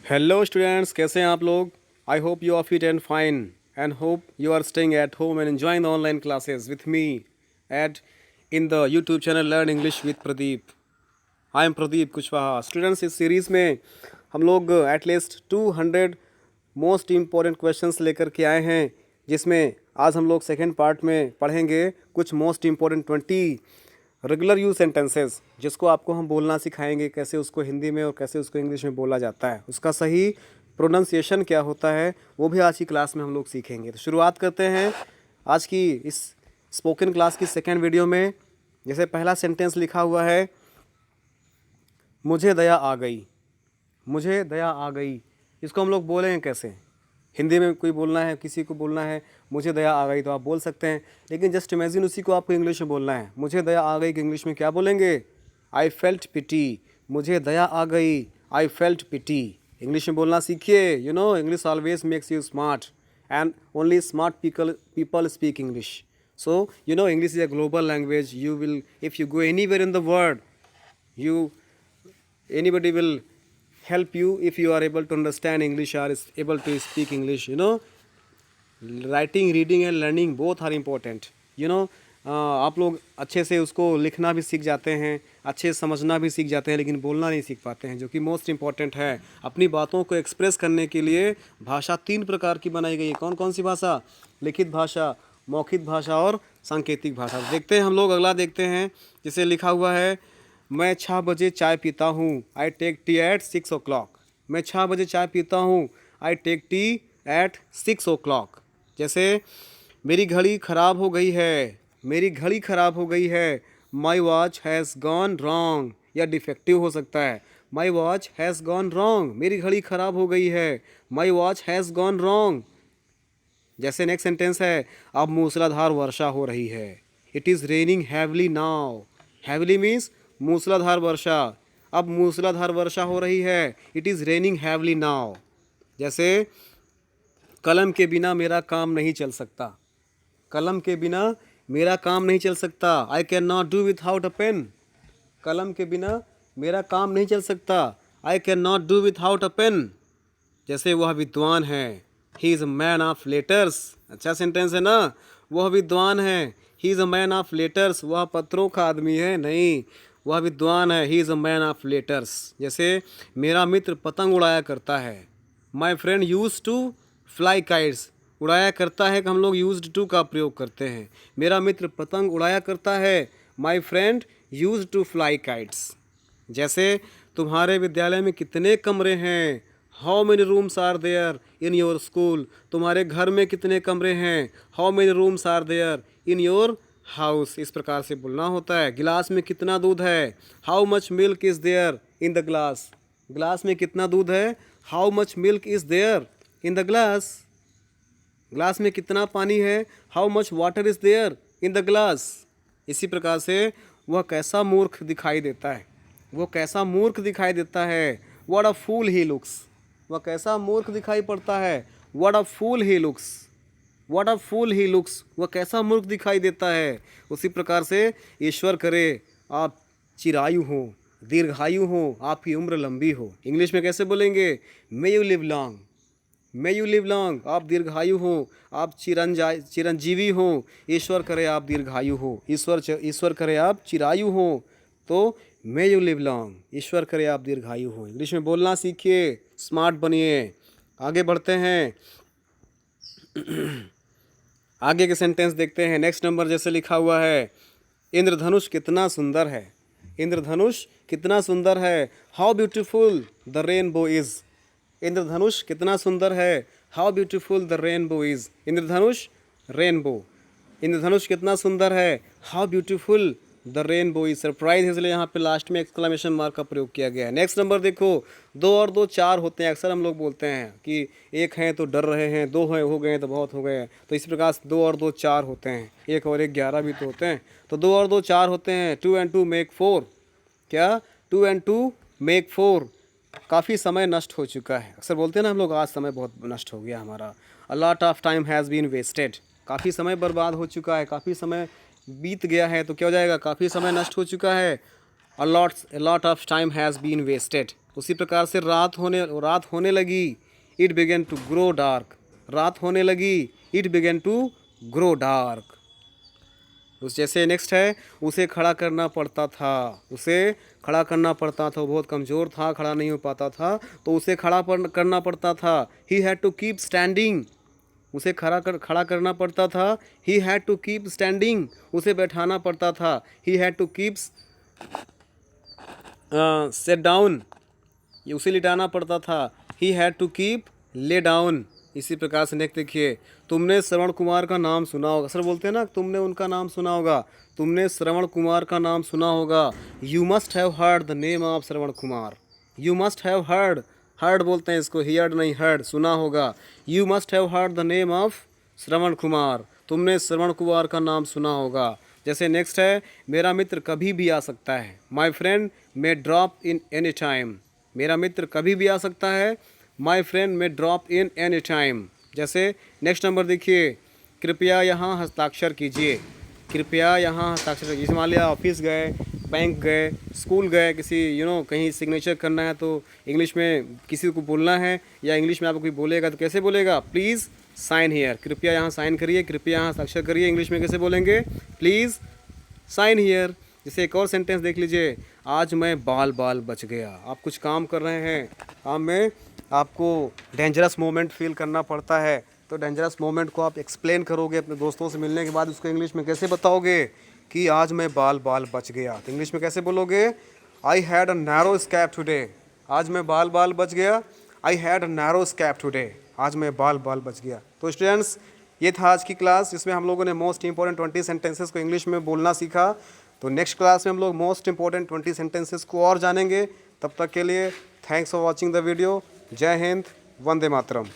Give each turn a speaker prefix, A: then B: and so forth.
A: Hello students, कैसे हैं आप लोग। I hope you are fit and fine and hope you are staying at home and enjoying the online classes with me at in the YouTube channel learn English with Pradeep. I am Pradeep Kushwaha. Students, इस series में हम लोग at least 200 most important questions लेकर के आए हैं, जिसमें आज हम लोग सेकेंड पार्ट में पढ़ेंगे कुछ most important 20 regular use sentences, जिसको आपको हम बोलना सिखाएंगे, कैसे उसको हिंदी में और कैसे उसको इंग्लिश में बोला जाता है, उसका सही प्रोनाउंसिएशन क्या होता है, वो भी आज की क्लास में हम लोग सीखेंगे। तो शुरुआत करते हैं आज की इस स्पोकन क्लास की सेकेंड वीडियो में। जैसे पहला सेंटेंस लिखा हुआ है, मुझे दया आ गई। मुझे दया आ गई, इसको हम लोग बोलेंगे कैसे। हिंदी में कोई बोलना है, किसी को बोलना है मुझे दया आ गई, तो आप बोल सकते हैं, लेकिन जस्ट इमेजिन उसी को आपको इंग्लिश में बोलना है। मुझे दया आ गई कि इंग्लिश में क्या बोलेंगे? आई फेल्ट पिटी। मुझे दया आ गई, आई फेल्ट पिटी। इंग्लिश में बोलना सीखिए। You know, English always makes you smart and only smart people speak English. So you know, English is a global language. You will, if you go anywhere in the world, you anybody will help you if you are able to understand English or is able to speak English. You know, writing, reading and learning both are important. You know, आप लोग अच्छे से उसको लिखना भी सीख जाते हैं, अच्छे से समझना भी सीख जाते हैं, लेकिन बोलना नहीं सीख पाते हैं, जो कि मोस्ट इम्पॉर्टेंट है। अपनी बातों को एक्सप्रेस करने के लिए भाषा 3 प्रकार की बनाई गई है। कौन कौन सी भाषा? लिखित भाषा, मौखिक भाषा और सांकेतिक भाषा। देखते हैं हम लोग, अगला देखते हैं। जिसे लिखा हुआ है, मैं 6 बजे चाय पीता हूँ। I take tea at 6 o'clock। मैं 6 बजे चाय पीता हूँ। I take tea at 6 o'clock। जैसे मेरी घड़ी ख़राब हो गई है। मेरी घड़ी ख़राब हो गई है। My watch has gone wrong, या डिफेक्टिव हो सकता है। My watch has gone wrong, मेरी घड़ी ख़राब हो गई है। My watch has gone wrong. जैसे नेक्स्ट सेंटेंस है, अब मूसलाधार वर्षा हो रही है। It is raining heavily now. Heavily means मूसलाधार वर्षा। अब मूसलाधार वर्षा हो रही है। It is raining heavily now. जैसे कलम के बिना मेरा काम नहीं चल सकता। कलम के बिना मेरा काम नहीं चल सकता। I can not do without a pen. कलम के बिना मेरा काम नहीं चल सकता। I can not do without a pen. जैसे वह विद्वान है। He is a man of letters. अच्छा सेंटेंस है ना। वह विद्वान है। He is a man of letters. वह पत्रों का आदमी है, नहीं, वह विद्वान है। He is a man of letters. जैसे मेरा मित्र पतंग उड़ाया करता है। My friend use to fly kites. उड़ाया करता है कि हम लोग यूज्ड टू का प्रयोग करते हैं। मेरा मित्र पतंग उड़ाया करता है। My friend use to fly kites. जैसे तुम्हारे विद्यालय में कितने कमरे हैं? How many rooms are there in your school. तुम्हारे घर में कितने कमरे हैं? How many rooms are there in your house. इस प्रकार से बोलना होता है। गिलास में कितना दूध है? How much milk is there in the glass. Glass में कितना दूध है? How much milk is there in the glass. Glass में कितना पानी है? How much water is there in the glass. इसी प्रकार से वह कैसा मूर्ख दिखाई देता है। वो कैसा मूर्ख दिखाई देता है। What a fool he looks. वह कैसा मूर्ख दिखाई पड़ता है। What a fool he looks. What a fool he looks, वह कैसा मूर्ख दिखाई देता है। उसी प्रकार से ईश्वर करे आप चिरायु हो, दीर्घायु हो, आपकी उम्र लंबी हो। इंग्लिश में कैसे बोलेंगे? May you live long. May you live long, आप दीर्घायु हो, आप चिरंजीवी हो। ईश्वर करे आप दीर्घायु हो। ईश्वर करे आप चिरायु हो। तो मे यू लिव लॉन्ग, ईश्वर करे आप दीर्घायु हो। इंग्लिश में बोलना सीखिए, स्मार्ट बनिए। आगे बढ़ते हैं, आगे के सेंटेंस देखते हैं। नेक्स्ट नंबर जैसे लिखा हुआ है, इंद्रधनुष कितना सुंदर है। इंद्रधनुष कितना सुंदर है। How beautiful the rainbow is. इंद्रधनुष कितना सुंदर है। How beautiful the rainbow is. इंद्रधनुष, रेनबो। इंद्रधनुष कितना सुंदर है। How beautiful the rainbow is. Surprise है, इसलिए यहाँ पे लास्ट में एक्सक्लेमेशन मार्क का प्रयोग किया गया है। नेक्स्ट नंबर देखो, 2 और 2 4 होते हैं। अक्सर हम लोग बोलते हैं कि एक हैं तो डर रहे हैं, 2 हैं हो गए तो बहुत हो गए। तो इस प्रकार से 2 और 2 4 होते हैं। 1 और 1 11 भी तो होते हैं। तो 2 और 2 4 होते हैं। 2 and 2 make 4। क्या? 2 and 2 make 4। काफ़ी समय नष्ट हो चुका है। अक्सर बोलते हैं ना हम लोग, आज समय बहुत नष्ट हो गया हमारा। A lot of time has been wasted. काफ़ी समय बर्बाद हो चुका है, काफ़ी समय बीत गया है। तो क्या हो जाएगा? काफ़ी समय नष्ट हो चुका है। A lot of time has been wasted. उसी प्रकार से रात होने लगी, it began to grow dark. रात होने लगी, it began to grow dark. उस जैसे नेक्स्ट है, उसे खड़ा करना पड़ता था। उसे खड़ा करना पड़ता था, वो बहुत कमज़ोर था, खड़ा नहीं हो पाता था, तो उसे करना पड़ता था। He had to keep standing. उसे खड़ा करना पड़ता था। He had to keep standing. उसे बैठाना पड़ता था। He had to keep set down. ये उसे लिटाना पड़ता था। He had to keep lay down. इसी प्रकार से नेक्स्ट देखिए, तुमने श्रवण कुमार का नाम सुना होगा। सर बोलते हैं ना, तुमने उनका नाम सुना होगा। तुमने श्रवण कुमार का नाम सुना होगा। You must have heard the name of Shravan Kumar. You must have heard, heard बोलते हैं इसको, हियर्ड नहीं, हर्ड, सुना होगा। You must have heard the name of Shravan Kumar. तुमने श्रवण कुमार का नाम सुना होगा। जैसे नेक्स्ट है, मेरा मित्र कभी भी आ सकता है। My friend may drop in any time. मेरा मित्र कभी भी आ सकता है। My friend may drop in any time. जैसे नेक्स्ट नंबर देखिए, कृपया यहाँ हस्ताक्षर कीजिए। कृपया यहाँ हस्ताक्षर कीजिए। जैसे मान लिया ऑफिस गए, बैंक गए, स्कूल गए, किसी कहीं सिग्नेचर करना है, तो इंग्लिश में किसी को बोलना है, या इंग्लिश में आपको कोई बोलेगा तो कैसे बोलेगा? Please sign here. कृपया यहाँ साइन करिए, कृपया यहाँ हस्ताक्षर करिए। इंग्लिश में कैसे बोलेंगे? Please sign here. जैसे एक और सेंटेंस देख लीजिए, आज मैं बाल बाल बच गया। आप कुछ काम कर रहे हैं, काम में आपको डेंजरस मोमेंट फील करना पड़ता है, तो डेंजरस मोमेंट को आप एक्सप्लेन करोगे अपने दोस्तों से मिलने के बाद, उसको इंग्लिश में कैसे बताओगे कि आज मैं बाल बाल बच गया? तो इंग्लिश में कैसे बोलोगे? I had a narrow escape today. आज मैं बाल बाल बच गया। I had a narrow escape today. आज मैं बाल बाल बच गया। तो स्टूडेंट्स, ये था आज की क्लास, जिसमें हम लोगों ने मोस्ट इंपॉर्टेंट 20 सेंटेंसेस को इंग्लिश में बोलना सीखा। तो नेक्स्ट क्लास में हम लोग मोस्ट इंपॉर्टेंट 20 सेंटेंसेस को और जानेंगे। तब तक के लिए thanks for watching the video. जय हिंद, वंदे मातरम।